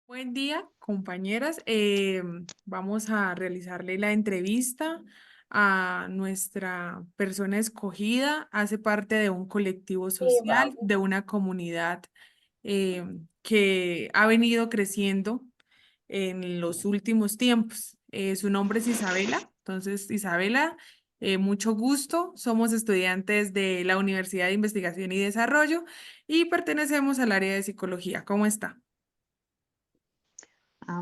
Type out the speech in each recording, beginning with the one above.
Buen día, compañeras. Vamos a realizarle la entrevista a nuestra persona escogida. Hace parte de un colectivo social, de una comunidad que ha venido creciendo en los últimos tiempos. Su nombre es Isabela. Entonces, Isabela, mucho gusto. Somos estudiantes de la Universidad de Investigación y Desarrollo y pertenecemos al área de psicología. ¿Cómo está?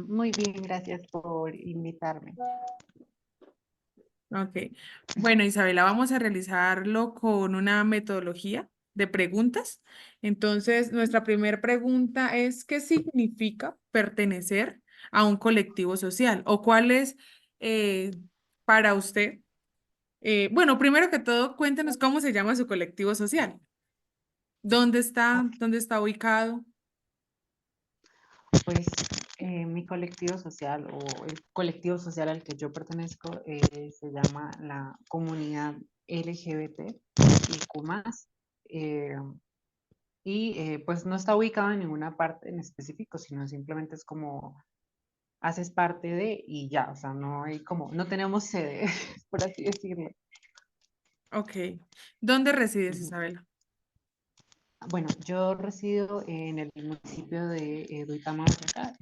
Muy bien, gracias por invitarme. Ok. Bueno, Isabela, vamos a realizarlo con una metodología de preguntas. Entonces, nuestra primera pregunta es, ¿qué significa pertenecer a un colectivo social? ¿O cuál es eh, para usted? Bueno, primero que todo, cuéntenos cómo se llama su colectivo social. ¿Dónde está? Ok, ¿Dónde está ubicado? pues mi colectivo social o el colectivo social al que yo pertenezco se llama la comunidad LGBT y Q+. eh, pues no está ubicado en ninguna parte en específico, sino simplemente es como haces parte de y ya, o sea, no hay como, no tenemos sede, por así decirlo. Ok. ¿Dónde resides, Ujú. Isabela? Bueno, yo resido en el municipio de Duitama, Boyacá,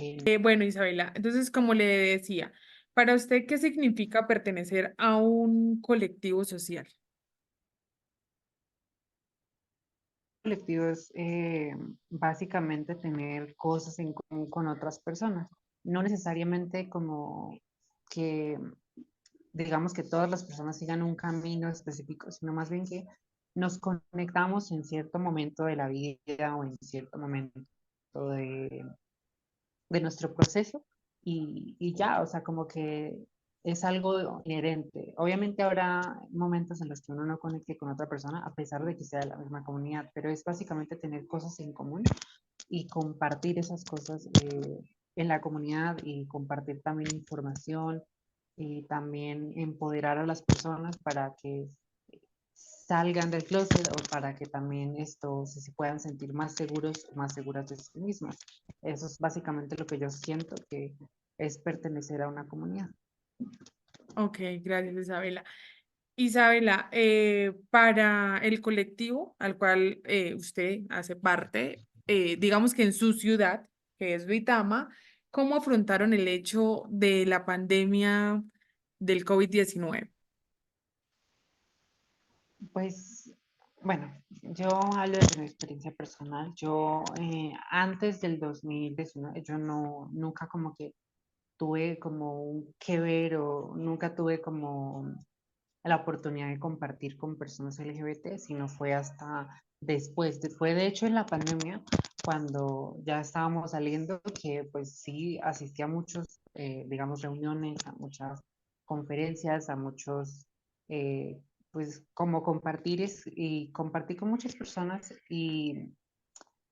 Bueno, Isabela, entonces, como le decía, para usted, ¿qué significa pertenecer a un colectivo social? colectivo es básicamente tener cosas en común con otras personas. No necesariamente como que digamos que todas las personas sigan un camino específico, sino más bien que nos conectamos en cierto momento de la vida o en cierto momento de, de nuestro proceso y ya, o sea, como que es algo inherente. Obviamente habrá momentos en los que uno no conecte con otra persona a pesar de que sea de la misma comunidad, pero es básicamente tener cosas en común y compartir esas cosas en la comunidad y compartir también información y también empoderar a las personas para que salgan del closet o para que también se puedan sentir más seguros o más seguras de sí mismas. Eso es básicamente lo que yo siento que es pertenecer a una comunidad. Ok, gracias, Isabela. Isabela, para el colectivo al cual usted hace parte, digamos que en su ciudad, que es Duitama, ¿cómo afrontaron el hecho de la pandemia del COVID-19? Pues, bueno, yo hablo de mi experiencia personal. Yo antes del 2019, yo no, nunca como que tuve como un que ver o nunca tuve como la oportunidad de compartir con personas LGBT, sino fue hasta después, fue de hecho en la pandemia, cuando ya estábamos saliendo, que pues sí asistí a muchos, digamos, reuniones, a muchas conferencias, a muchos, pues como compartir y compartí con muchas personas y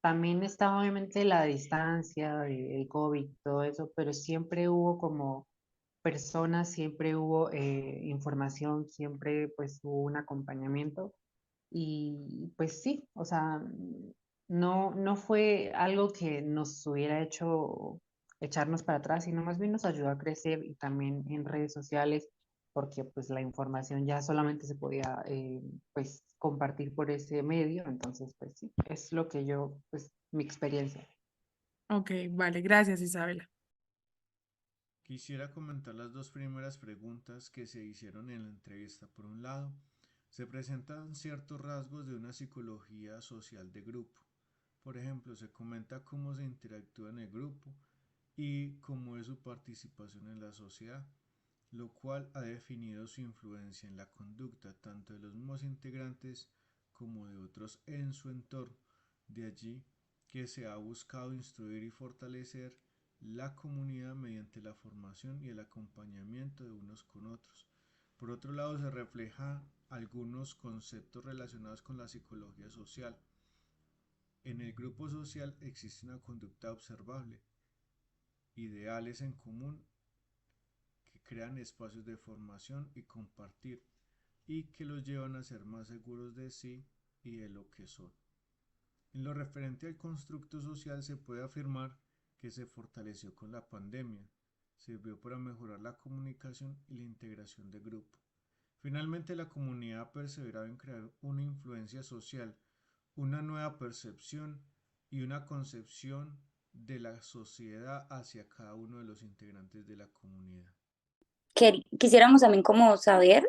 también estaba obviamente la distancia, el COVID, todo eso, pero siempre hubo como personas, siempre hubo información, siempre pues hubo un acompañamiento y pues sí, o sea, no fue algo que nos hubiera hecho echarnos para atrás, sino más bien nos ayudó a crecer y también en redes sociales, porque pues la información ya solamente se podía pues compartir por ese medio, entonces pues sí, es lo que yo, pues mi experiencia. Ok, vale, gracias, Isabela. Quisiera comentar las dos primeras preguntas que se hicieron en la entrevista. Por un lado, se presentan ciertos rasgos de una psicología social de grupo. Por ejemplo, se comenta cómo se interactúa en el grupo y cómo es su participación en la sociedad, lo cual ha definido su influencia en la conducta tanto de los mismos integrantes como de otros en su entorno. De allí que se ha buscado instruir y fortalecer la comunidad mediante la formación y el acompañamiento de unos con otros. Por otro lado, se refleja algunos conceptos relacionados con la psicología social. En el grupo social existe una conducta observable, ideales en común que crean espacios de formación y compartir y que los llevan a ser más seguros de sí y de lo que son. En lo referente al constructo social se puede afirmar que se fortaleció con la pandemia. Sirvió para mejorar la comunicación y la integración de grupo. Finalmente, la comunidad ha perseverado en crear una influencia social, una nueva percepción y una concepción de la sociedad hacia cada uno de los integrantes de la comunidad. Quisiéramos también como saber,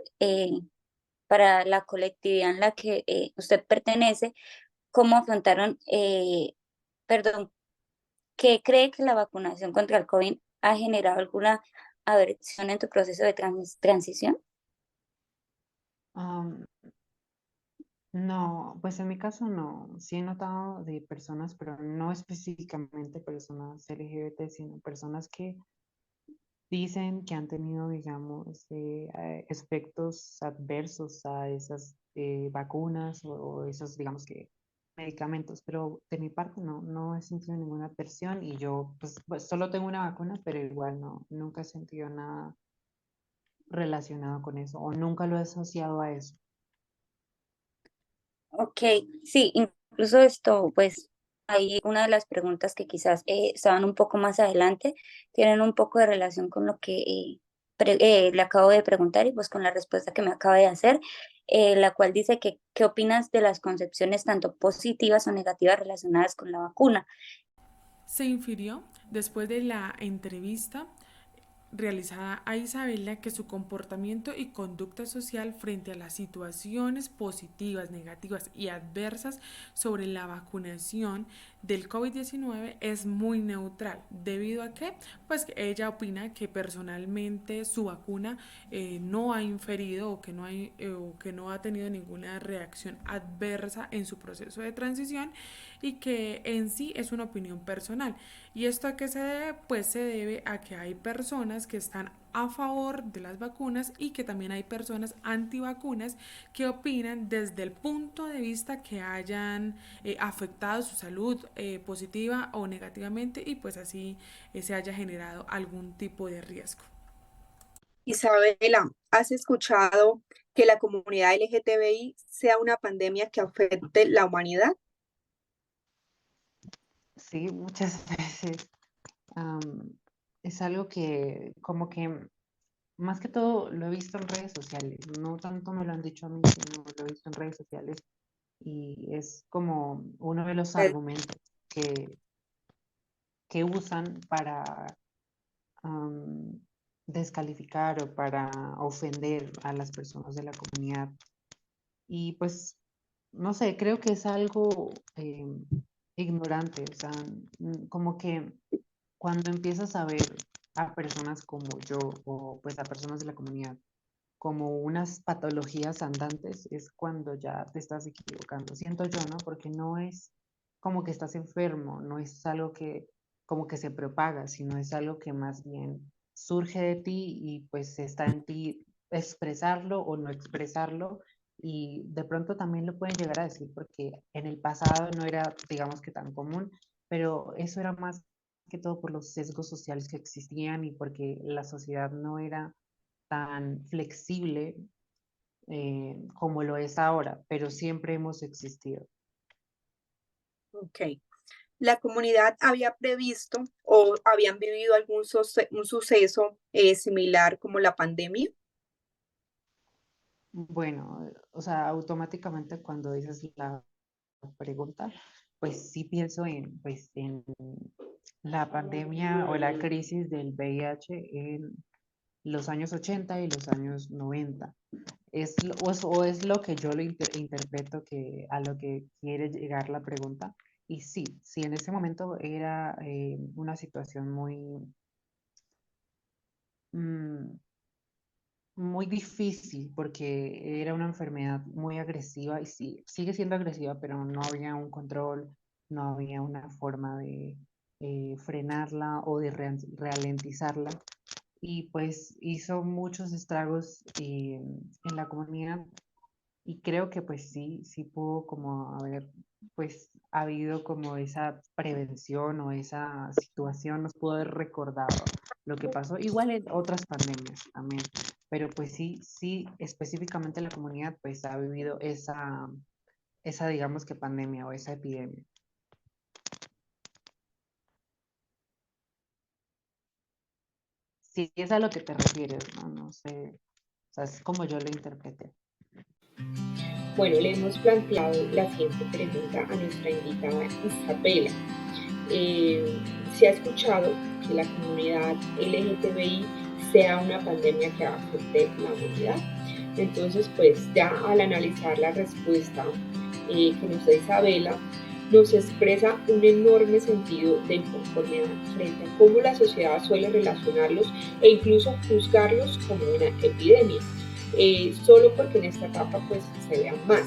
para la colectividad en la que usted pertenece, cómo afrontaron, perdón, ¿qué cree que la vacunación contra el COVID ha generado alguna aversión en tu proceso de transición? Am, no, pues en mi caso no. Sí he notado de personas, pero no específicamente personas LGBT, sino personas que dicen que han tenido, digamos, efectos adversos a esas vacunas o esos, digamos que, medicamentos, pero de mi parte no he sentido ninguna adversión y yo pues solo tengo una vacuna, pero igual nunca he sentido nada relacionado con eso o nunca lo he asociado a eso. Ok, sí, incluso esto, pues ahí una de las preguntas que quizás estaban un poco más adelante, tienen un poco de relación con lo que le acabo de preguntar y pues con la respuesta que me acaba de hacer, la cual dice que, ¿qué opinas de las concepciones tanto positivas o negativas relacionadas con la vacuna? Se infirió después de la entrevista realizada a Isabela que su comportamiento y conducta social frente a las situaciones positivas, negativas y adversas sobre la vacunación del COVID-19 es muy neutral, debido a que pues ella opina que personalmente su vacuna no ha inferido o que no ha tenido ninguna reacción adversa en su proceso de transición y que en sí es una opinión personal. ¿Y esto a qué se debe? Pues se debe a que hay personas que están a favor de las vacunas y que también hay personas antivacunas que opinan desde el punto de vista que hayan afectado su salud positiva o negativamente y pues así se haya generado algún tipo de riesgo. Isabela, ¿has escuchado que la comunidad LGTBI sea una pandemia que afecte la humanidad? Sí, muchas veces am, es algo que como que más que todo lo he visto en redes sociales, no tanto me lo han dicho a mí, sino lo he visto en redes sociales y es como uno de los Pues, argumentos que, que usan para am, descalificar o para ofender a las personas de la comunidad. Y pues, no sé, creo que es algo ignorante, o sea, como que cuando empiezas a ver a personas como yo o pues a personas de la comunidad como unas patologías andantes, es cuando ya te estás equivocando. Siento yo, ¿no? Porque no es como que estás enfermo, no es algo que como que se propaga, sino es algo que más bien surge de ti y pues está en ti expresarlo o no expresarlo y de pronto también lo pueden llegar a decir porque en el pasado no era, digamos que tan común, pero eso era más que todo por los sesgos sociales que existían y porque la sociedad no era tan flexible como lo es ahora, pero siempre hemos existido. ok. ¿La comunidad había previsto o habían vivido un suceso similar como la pandemia? Bueno, o sea, automáticamente cuando dices la pregunta, pues sí pienso en, pues, en la pandemia o la crisis del VIH en los años 80 y los años 90. O es lo que yo lo interpreto que a lo que quiere llegar la pregunta. Y sí, sí, en ese momento era una situación mm, muy difícil porque era una enfermedad muy agresiva y sí, sigue siendo agresiva, pero no había un control, no había una forma de frenarla o de ralentizarla. Y pues hizo muchos estragos en la comunidad y creo que pues sí, sí pudo como haber pues habido como esa prevención o esa situación, nos pudo haber recordado lo que pasó, igual en otras pandemias también, pero pues sí, sí, específicamente la comunidad pues ha vivido esa digamos que pandemia o esa epidemia. si es a lo que te refieres, ¿no? No sé, o sea, es como yo lo interpreté. Bueno, le hemos planteado la siguiente pregunta a nuestra invitada Isabela. Se ha escuchado que la comunidad LGTBI sea una pandemia que afecte la humanidad. Entonces, pues ya al analizar la respuesta que nos da Isabela, nos expresa un enorme sentido de inconformidad frente a cómo la sociedad suele relacionarlos e incluso juzgarlos como una epidemia, solo porque en esta etapa pues se vean más.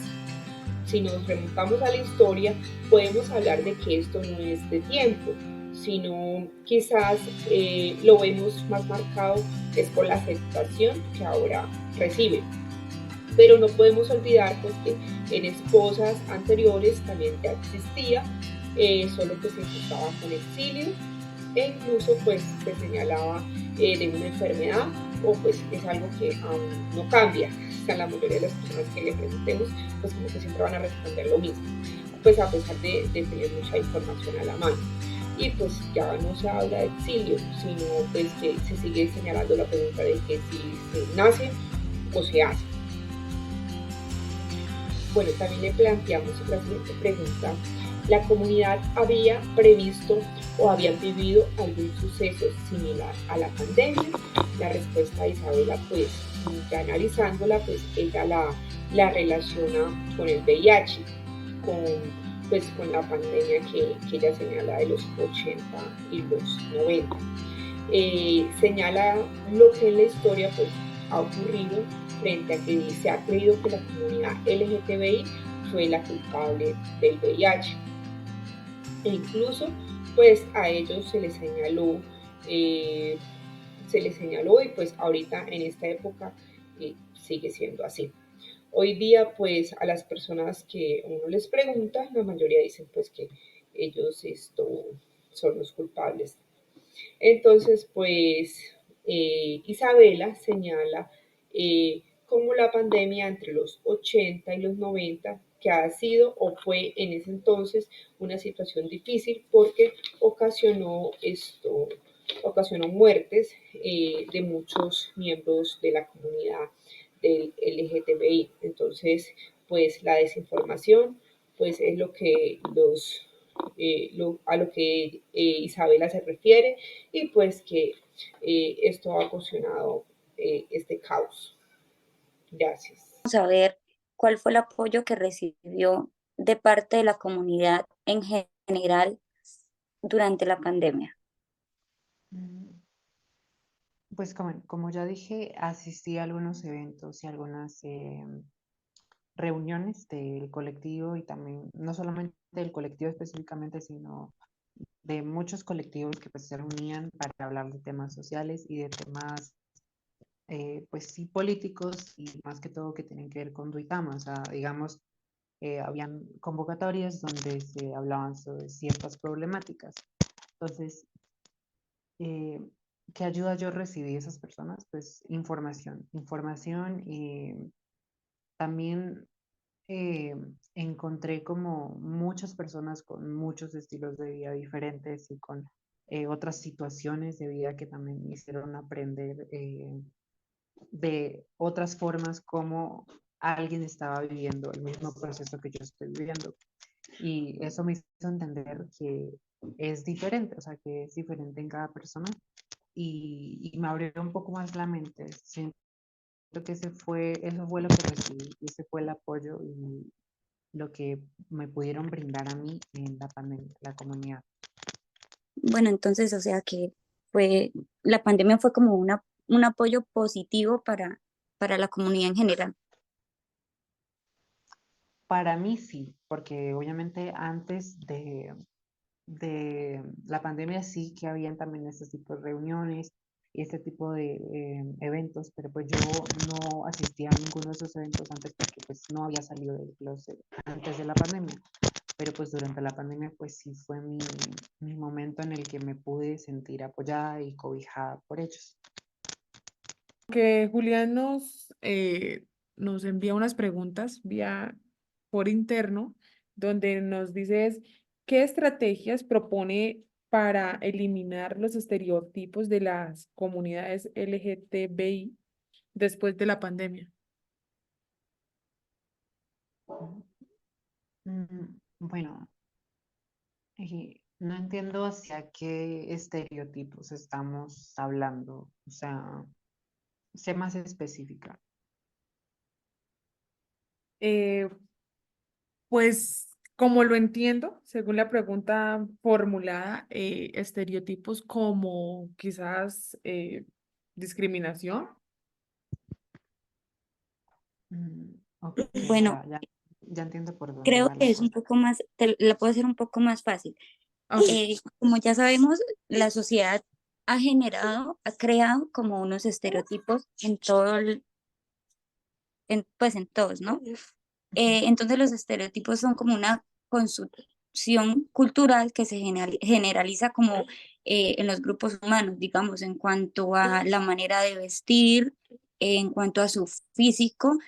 Si nos remontamos a la historia, podemos hablar de que esto no es de tiempo, sino quizás lo vemos más marcado es por la aceptación que ahora recibe. Pero no podemos olvidar pues, que en esposas anteriores también ya existía, solo que se imputaba con exilio e incluso pues se señalaba de una enfermedad o pues es algo que aún no cambia. O sea, la mayoría de las personas que le preguntemos pues como que siempre van a responder lo mismo, pues a pesar de tener mucha información a la mano. Y pues ya no se habla de exilio, sino pues que se sigue señalando la pregunta de que si se nace o se hace. Bueno, también le planteamos la siguiente pregunta. ¿La comunidad había previsto o habían vivido algún suceso similar a la pandemia? La respuesta de Isabela, pues ya analizándola, pues ella la relaciona con el VIH, con la pandemia que ella señala de los 80 y los 90. Señala lo que en la historia pues, ha ocurrido frente a que se ha creído que la comunidad LGTBI fue la culpable del VIH. E incluso pues a ellos se les señaló y pues ahorita en esta época sigue siendo así. Hoy día pues a las personas que uno les pregunta, la mayoría dicen pues que ellos son los culpables. Entonces pues Isabela señala cómo la pandemia entre los 80 y los 90 que ha sido o fue en ese entonces una situación difícil porque ocasionó muertes de muchos miembros de la comunidad del LGTBI. Entonces, pues la desinformación, pues es lo que a lo que Isabela se refiere y pues que esto ha ocasionado este caos. Gracias. Vamos a ver cuál fue el apoyo que recibió de parte de la comunidad en general durante la pandemia. Pues como ya dije, asistí a algunos eventos y algunas reuniones del colectivo y también, no solamente del colectivo específicamente, sino de muchos colectivos que pues se reunían para hablar de temas sociales y de temas pues sí políticos y más que todo que tienen que ver con Duitama, o sea, digamos, habían convocatorias donde se hablaban sobre ciertas problemáticas. Entonces, ¿qué ayuda yo recibí de esas personas? Pues información y también encontré como muchas personas con muchos estilos de vida diferentes y con otras situaciones de vida que también me hicieron aprender de otras formas como alguien estaba viviendo el mismo proceso que yo estoy viviendo. Y eso me hizo entender que es diferente, o sea, que es diferente en cada persona y me abrió un poco más la mente. Siento que eso fue lo que recibí, ese fue el apoyo y lo que me pudieron brindar a mí en la pandemia, la comunidad. Bueno, entonces, o sea que la pandemia fue como un apoyo positivo para la comunidad en general. Para mí sí, porque obviamente antes de la pandemia sí que habían también este tipo de reuniones y este tipo de eventos, pero pues yo no asistía a ninguno de esos eventos antes porque pues no había salido del closet antes de la pandemia, pero pues durante la pandemia pues sí fue mi momento en el que me pude sentir apoyada y cobijada por ellos. Que Julián nos envía unas preguntas por interno, donde nos dice ¿qué estrategias propone para eliminar los estereotipos de las comunidades LGTBI después de la pandemia? Bueno, no entiendo hacia qué estereotipos estamos hablando. O sea, sé más específica. Eh, Pues como lo entiendo, según la pregunta formulada, estereotipos como quizás discriminación. Ok, Bueno, ya entiendo por dónde creo va la que es un cosa. poco más, la puedo hacer un poco más fácil. Ok, Como ya sabemos, la sociedad ha creado como unos estereotipos en pues en todos, ¿no? Ujú. Entonces los estereotipos son como una construcción cultural que se generaliza como en los grupos humanos, digamos, en cuanto a la manera de vestir, en cuanto a su físico.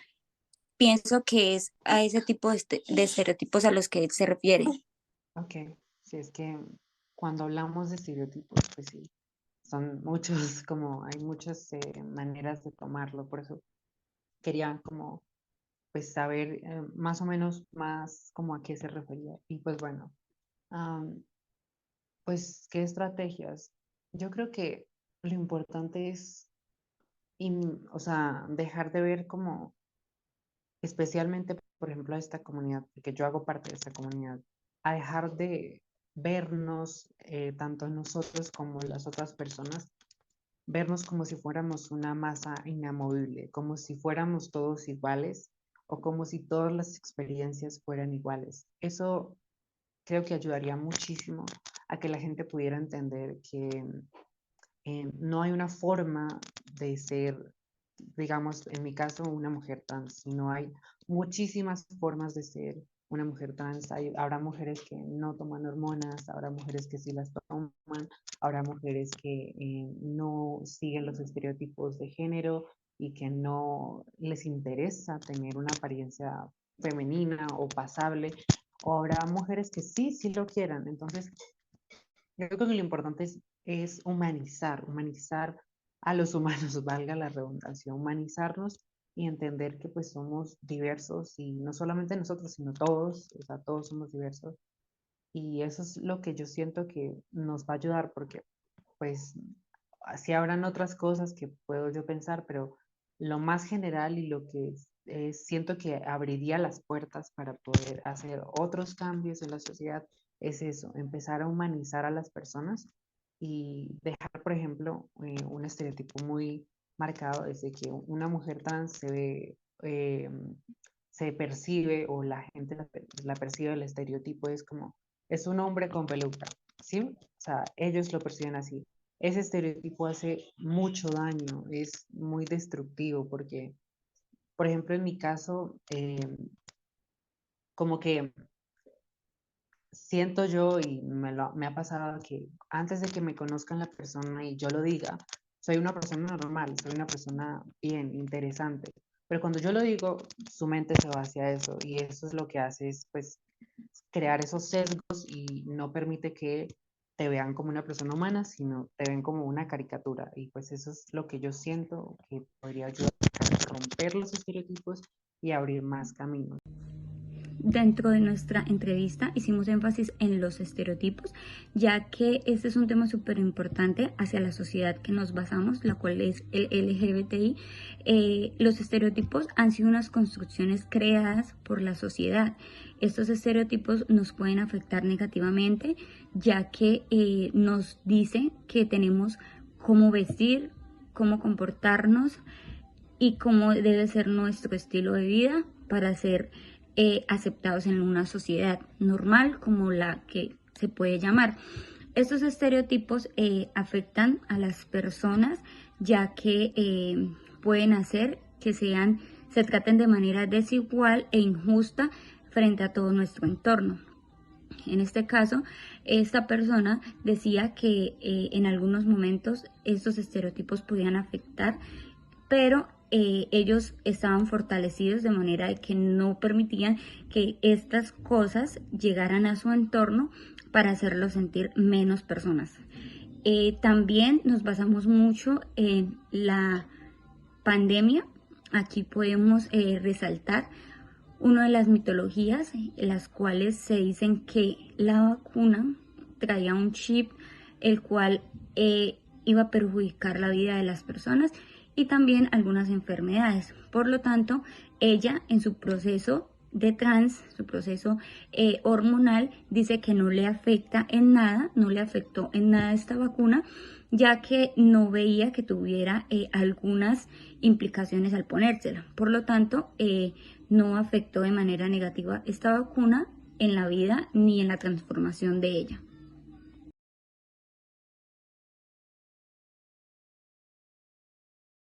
Pienso que es a ese tipo de estereotipos a los que él se refiere. Ok, sí, es que cuando hablamos de estereotipos, pues sí, son muchos, como hay muchas maneras de tomarlo, por eso quería como pues saber más o menos más como a qué se refería. Y pues bueno, am, pues qué estrategias. Yo creo que lo importante es, o sea, dejar de ver como, especialmente, por ejemplo, a esta comunidad, porque yo hago parte de esta comunidad, a dejar de vernos, tanto nosotros como las otras personas, vernos como si fuéramos una masa inamovible, como si fuéramos todos iguales o como si todas las experiencias fueran iguales. Eso creo que ayudaría muchísimo a que la gente pudiera entender que no hay una forma de ser, digamos, en mi caso, una mujer trans, sino hay muchísimas formas de ser una mujer trans. Habrá mujeres que no toman hormonas, habrá mujeres que sí las toman, habrá mujeres que no siguen los estereotipos de género y que no les interesa tener una apariencia femenina o pasable, o habrá mujeres que sí, sí lo quieran. Entonces, yo creo que lo importante es humanizar a los humanos, valga la redundancia, humanizarnos y entender que pues somos diversos y no solamente nosotros, sino todos, o sea, todos somos diversos. Y eso es lo que yo siento que nos va a ayudar porque pues así habrán otras cosas que puedo yo pensar, pero lo más general y lo que siento que abriría las puertas para poder hacer otros cambios en la sociedad es eso, empezar a humanizar a las personas y dejar, por ejemplo, un estereotipo muy marcado desde que una mujer trans eh, se percibe o la gente la percibe, el estereotipo es como, es un hombre con peluca, ¿sí? O sea, ellos lo perciben así. Ese estereotipo hace mucho daño, es muy destructivo porque, por ejemplo, en mi caso, como que siento yo y me ha pasado que antes de que me conozcan la persona y yo lo diga, soy una persona normal, soy una persona bien, interesante. Pero cuando yo lo digo, su mente se va hacia eso y eso es lo que hace es pues crear esos sesgos y no permite que te vean como una persona humana, sino te ven como una caricatura. Y pues eso es lo que yo siento que podría ayudar a romper los estereotipos y abrir más caminos. Dentro de nuestra entrevista hicimos énfasis en los estereotipos, ya que este es un tema súper importante hacia la sociedad que nos basamos, la cual es el LGBTI. Los estereotipos han sido unas construcciones creadas por la sociedad. Estos estereotipos nos pueden afectar negativamente, ya que nos dice que tenemos cómo vestir, cómo comportarnos y cómo debe ser nuestro estilo de vida para ser aceptados en una sociedad normal como la que se puede llamar. Estos estereotipos afectan a las personas ya que pueden hacer que se traten de manera desigual e injusta frente a todo nuestro entorno. En este caso, esta persona decía que en algunos momentos estos estereotipos podían afectar, pero ellos estaban fortalecidos de manera de que no permitían que estas cosas llegaran a su entorno para hacerlos sentir menos personas. También nos basamos mucho en la pandemia. Aquí podemos resaltar una de las mitologías, las cuales se dicen que la vacuna traía un chip el cual iba a perjudicar la vida de las personas y también algunas enfermedades. Por lo tanto, ella en su proceso de su proceso hormonal, dice que no le afecta en nada, no le afectó en nada esta vacuna, ya que no veía que tuviera algunas implicaciones al ponérsela. Por lo tanto, no afectó de manera negativa esta vacuna en la vida ni en la transformación de ella.